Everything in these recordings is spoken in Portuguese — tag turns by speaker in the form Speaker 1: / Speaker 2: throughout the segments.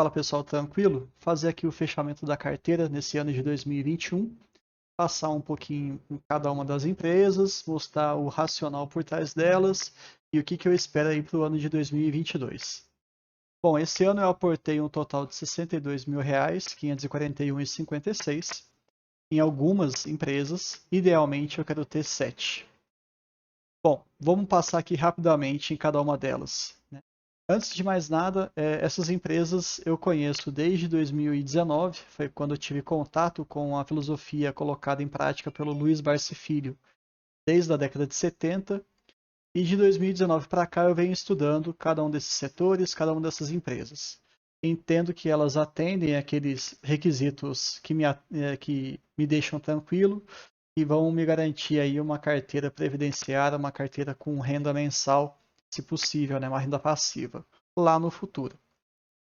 Speaker 1: Fala pessoal, tranquilo? Fazer aqui o fechamento da carteira nesse ano de 2021, passar um pouquinho em cada uma das empresas, mostrar o racional por trás delas e o que eu espero aí para o ano de 2022. Bom, esse ano eu aportei um total de R$ 62.000, 541,56 em algumas empresas, idealmente eu quero ter 7. Bom, vamos passar aqui rapidamente em cada uma delas, né? Antes de mais nada, essas empresas eu conheço desde 2019, foi quando eu tive contato com a filosofia colocada em prática pelo Luiz Barsi Filho, desde a década de 70, e de 2019 para cá eu venho estudando cada um desses setores, cada uma dessas empresas. Entendo que elas atendem aqueles requisitos que me deixam tranquilo e vão me garantir aí uma carteira previdenciária, uma carteira com renda mensal, se possível, né, uma renda passiva, lá no futuro.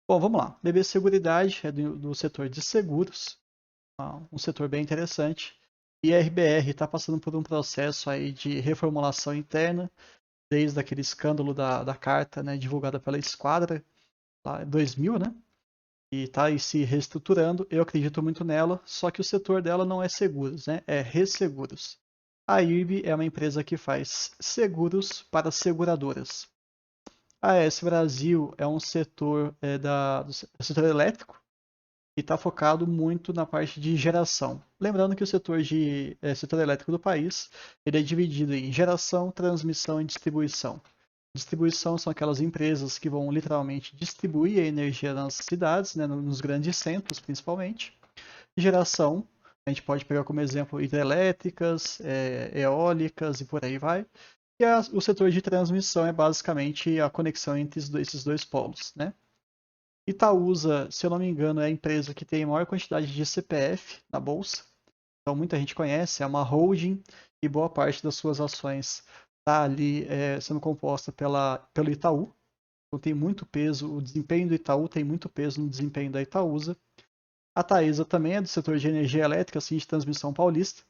Speaker 1: Bom, vamos lá. BB Seguridade é do setor de seguros, um setor bem interessante. E a RBR está passando por um processo aí de reformulação interna, desde aquele escândalo da carta, né, divulgada pela Esquadra, lá em 2000, né? E está aí se reestruturando. Eu acredito muito nela, só que o setor dela não é seguros, né? É resseguros. A IRB é uma empresa que faz seguros para seguradoras. A AS Brasil é um setor do setor elétrico e está focado muito na parte de geração. Lembrando que o setor elétrico do país ele é dividido em geração, transmissão e distribuição. Distribuição são aquelas empresas que vão literalmente distribuir a energia nas cidades, né, nos grandes centros principalmente. Geração, a gente pode pegar como exemplo hidrelétricas, eólicas e por aí vai. E o setor de transmissão é basicamente a conexão entre esses dois polos, né? Itaúsa, se eu não me engano, é a empresa que tem a maior quantidade de CPF na bolsa. Então muita gente conhece, é uma holding e boa parte das suas ações está ali sendo composta pelo Itaú. Então tem muito peso, o desempenho do Itaú tem muito peso no desempenho da Itaúsa. A Taesa também é do setor de energia elétrica, assim, de transmissão paulista.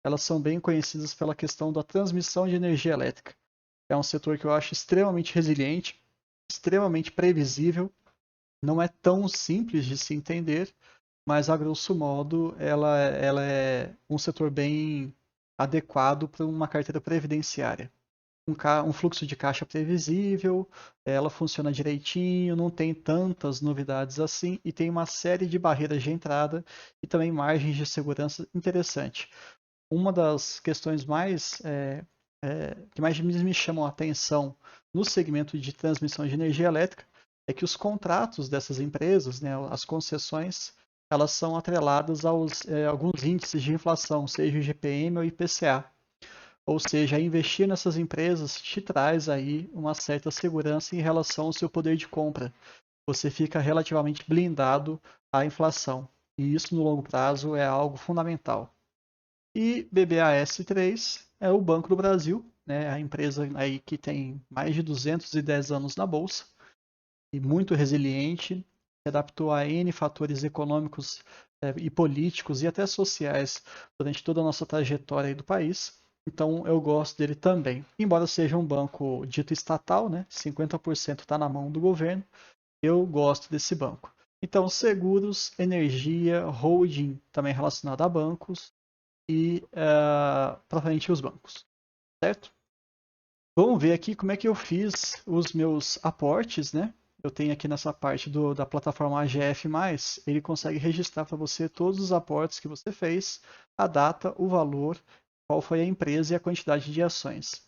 Speaker 1: Elas são bem conhecidas pela questão da transmissão de energia elétrica. É um setor que eu acho extremamente resiliente, extremamente previsível, não é tão simples de se entender, mas a grosso modo ela é um setor bem adequado para uma carteira previdenciária. Um fluxo de caixa previsível, ela funciona direitinho, não tem tantas novidades assim e tem uma série de barreiras de entrada e também margens de segurança interessante. Uma das questões que mais me chamam a atenção no segmento de transmissão de energia elétrica é que os contratos dessas empresas, né, as concessões, elas são atreladas aos alguns índices de inflação, seja o IGPM ou IPCA. Ou seja, investir nessas empresas te traz aí uma certa segurança em relação ao seu poder de compra. Você fica relativamente blindado à inflação. E isso no longo prazo é algo fundamental. E BBAS3 é o Banco do Brasil, né, a empresa aí que tem mais de 210 anos na bolsa e muito resiliente, se adaptou a N fatores econômicos e políticos e até sociais durante toda a nossa trajetória aí do país. Então eu gosto dele também. Embora seja um banco dito estatal, né, 50% está na mão do governo, eu gosto desse banco. Então, seguros, energia, holding também relacionado a bancos e propriamente os bancos, certo? Vamos ver aqui como é que eu fiz os meus aportes, né? Eu tenho aqui nessa parte da plataforma AGF+, ele consegue registrar para você todos os aportes que você fez, a data, o valor, qual foi a empresa e a quantidade de ações.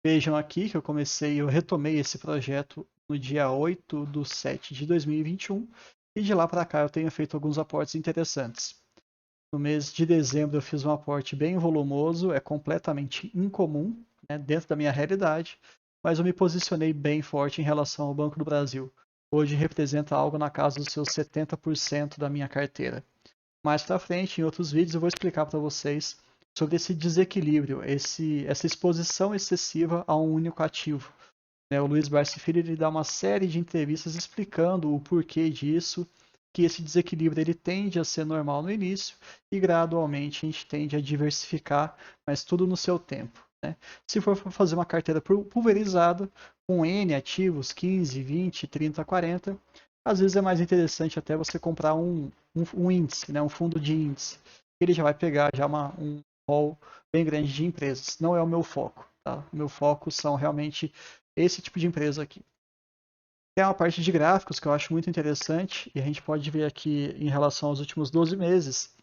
Speaker 1: Vejam aqui que eu retomei esse projeto no dia 8/7 de 2021 e de lá para cá eu tenho feito alguns aportes interessantes. No mês de dezembro eu fiz um aporte bem volumoso, é completamente incomum, né, dentro da minha realidade, mas eu me posicionei bem forte em relação ao Banco do Brasil. Hoje representa algo na casa dos seus 70% da minha carteira. Mais para frente, em outros vídeos, eu vou explicar para vocês sobre esse desequilíbrio, essa exposição excessiva a um único ativo. O Luiz Barsi Filho ele dá uma série de entrevistas explicando o porquê disso, que esse desequilíbrio ele tende a ser normal no início e gradualmente a gente tende a diversificar, mas tudo no seu tempo, né? Se for fazer uma carteira pulverizada, com N ativos, 15, 20, 30, 40, às vezes é mais interessante até você comprar um índice, né, um fundo de índice. Ele já vai pegar já um rol bem grande de empresas. Não é o meu foco, tá? O meu foco são realmente esse tipo de empresa aqui. Tem uma parte de gráficos que eu acho muito interessante, e a gente pode ver aqui em relação aos últimos 12 meses,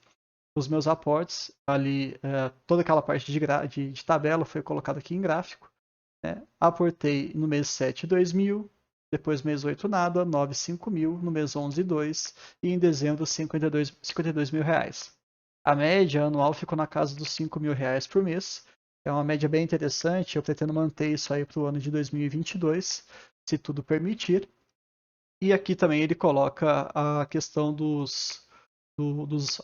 Speaker 1: os meus aportes, ali toda aquela parte de tabela foi colocada aqui em gráfico. Né? Aportei no mês 7, 2.000, depois mês 8 nada, 9, 5.000, no mês 11, 2 e em dezembro 52 mil reais. A média anual ficou na casa dos 5 mil reais por mês. É uma média bem interessante, eu pretendo manter isso aí para o ano de 2022, se tudo permitir. E aqui também ele coloca a questão dos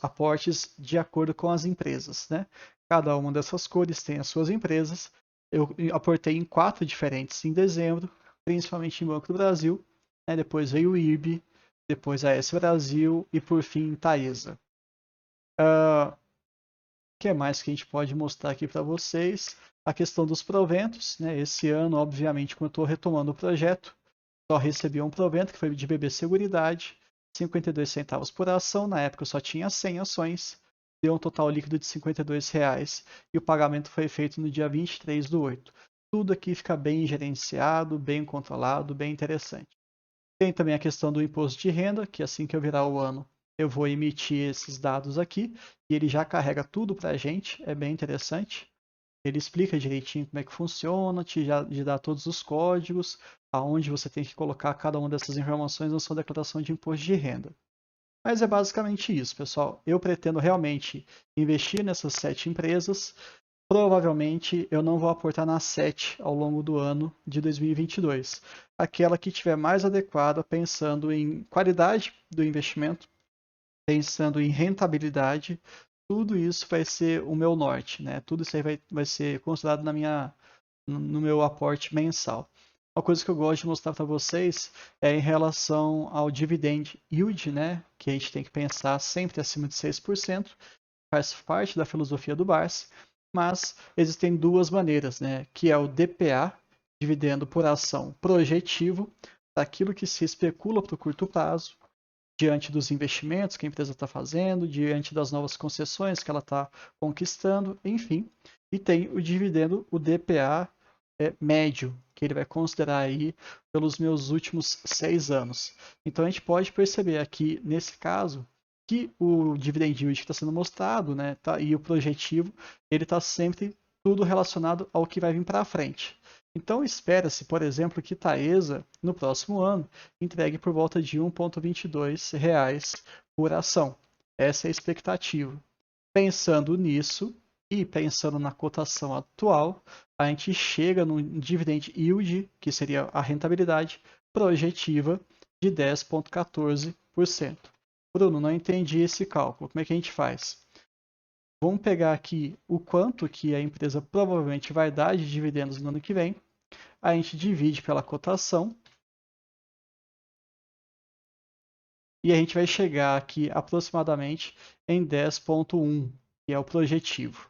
Speaker 1: aportes de acordo com as empresas. Né? Cada uma dessas cores tem as suas empresas. Eu aportei em 4 diferentes em dezembro, principalmente em Banco do Brasil. Né? Depois veio o IRB, depois a S Brasil e por fim Taesa. O que mais que a gente pode mostrar aqui para vocês? A questão dos proventos. Né? Esse ano, obviamente, como eu estou retomando o projeto, só recebi um provento que foi de BB Seguridade, 52 centavos por ação. Na época eu só tinha 100 ações, deu um total líquido de R$52 e o pagamento foi feito no dia 23/8. Tudo aqui fica bem gerenciado, bem controlado, bem interessante. Tem também a questão do imposto de renda, que assim que eu virar o ano, eu vou emitir esses dados aqui e ele já carrega tudo para a gente, é bem interessante. Ele explica direitinho como é que funciona, te dá todos os códigos, aonde você tem que colocar cada uma dessas informações na sua declaração de imposto de renda. Mas é basicamente isso, pessoal. Eu pretendo realmente investir nessas 7 empresas. Provavelmente eu não vou aportar nas 7 ao longo do ano de 2022. Aquela que estiver mais adequada, pensando em qualidade do investimento, pensando em rentabilidade, tudo isso vai ser o meu norte, né? Tudo isso aí vai ser considerado no meu aporte mensal. Uma coisa que eu gosto de mostrar para vocês é em relação ao dividend yield, né? Que a gente tem que pensar sempre acima de 6%, faz parte da filosofia do Barsi, mas existem duas maneiras, né? Que é o DPA, dividendo por ação projetivo, daquilo que se especula para o curto prazo, diante dos investimentos que a empresa está fazendo, diante das novas concessões que ela está conquistando, enfim. E tem o dividendo, o DPA médio, que ele vai considerar aí pelos meus últimos 6 anos. Então a gente pode perceber aqui, nesse caso, que o dividend yield que está sendo mostrado, né, e o projetivo, ele está sempre tudo relacionado ao que vai vir para frente. Então espera-se, por exemplo, que Taesa, no próximo ano, entregue por volta de R$ 1,22 por ação. Essa é a expectativa. Pensando nisso e pensando na cotação atual, a gente chega no dividend yield, que seria a rentabilidade projetiva de 10,14%. Bruno, não entendi esse cálculo. Como é que a gente faz? Vamos pegar aqui o quanto que a empresa provavelmente vai dar de dividendos no ano que vem. A gente divide pela cotação. E a gente vai chegar aqui aproximadamente em 10,1, que é o projetivo.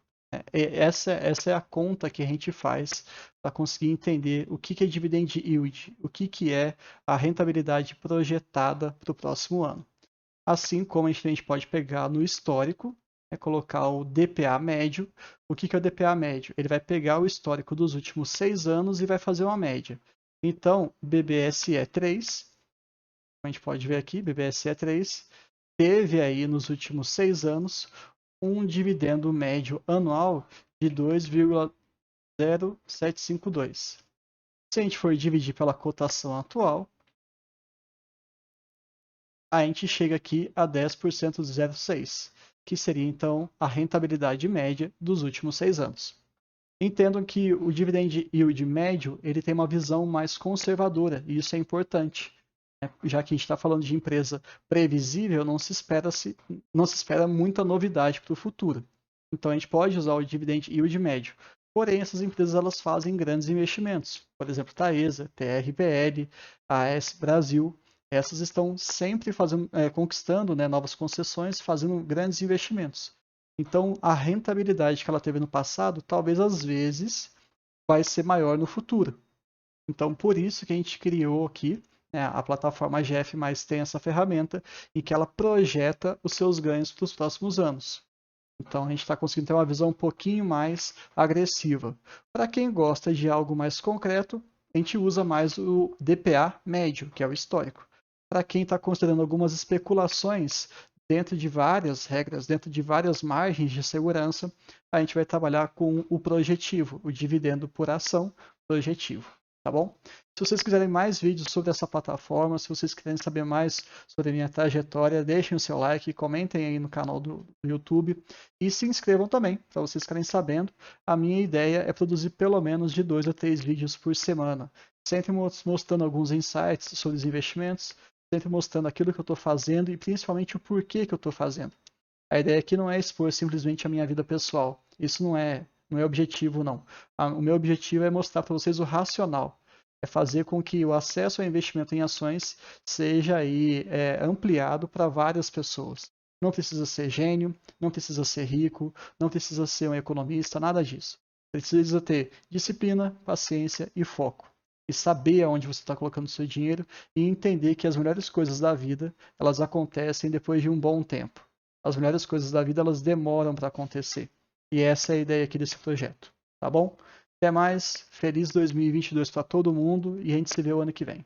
Speaker 1: Essa é a conta que a gente faz para conseguir entender o que é dividend yield, o que é a rentabilidade projetada para o próximo ano. Assim como a gente pode pegar no histórico, colocar o DPA médio. O que é o DPA médio? Ele vai pegar o histórico dos últimos 6 anos e vai fazer uma média. Então, BBSE 3, a gente pode ver aqui, BBSE 3, teve aí nos últimos 6 anos um dividendo médio anual de 2,0752. Se a gente for dividir pela cotação atual, a gente chega aqui a 10% de 0,6, que seria então a rentabilidade média dos últimos 6 anos. Entendam que o dividend yield médio ele tem uma visão mais conservadora, e isso é importante. Já que a gente está falando de empresa previsível, não se espera muita novidade para o futuro. Então a gente pode usar o dividend yield médio. Porém, essas empresas elas fazem grandes investimentos. Por exemplo, Taesa, TRPL, AS Brasil. Essas estão sempre conquistando, né, novas concessões, fazendo grandes investimentos. Então, a rentabilidade que ela teve no passado, talvez às vezes vai ser maior no futuro. Então, por isso que a gente criou aqui, né? A plataforma GF Mais tem essa ferramenta em que ela projeta os seus ganhos para os próximos anos. Então a gente está conseguindo ter uma visão um pouquinho mais agressiva. Para quem gosta de algo mais concreto, a gente usa mais o DPA médio, que é o histórico. Para quem está considerando algumas especulações dentro de várias regras, dentro de várias margens de segurança, a gente vai trabalhar com o projetivo, o dividendo por ação projetivo. Tá bom? Se vocês quiserem mais vídeos sobre essa plataforma, se vocês quiserem saber mais sobre a minha trajetória, deixem o seu like, comentem aí no canal do YouTube e se inscrevam também, para vocês ficarem sabendo. A minha ideia é produzir pelo menos de 2 a 3 vídeos por semana, sempre mostrando alguns insights sobre os investimentos, sempre mostrando aquilo que eu estou fazendo e principalmente o porquê que eu estou fazendo. A ideia aqui não é expor simplesmente a minha vida pessoal. Isso não é objetivo, não. O meu objetivo é mostrar para vocês o racional. É fazer com que o acesso ao investimento em ações seja aí, ampliado para várias pessoas. Não precisa ser gênio, não precisa ser rico, não precisa ser um economista, nada disso. Precisa ter disciplina, paciência e foco. E saber aonde você está colocando o seu dinheiro e entender que as melhores coisas da vida, elas acontecem depois de um bom tempo. As melhores coisas da vida, elas demoram para acontecer. E essa é a ideia aqui desse projeto, tá bom? Até mais, feliz 2022 para todo mundo e a gente se vê o ano que vem.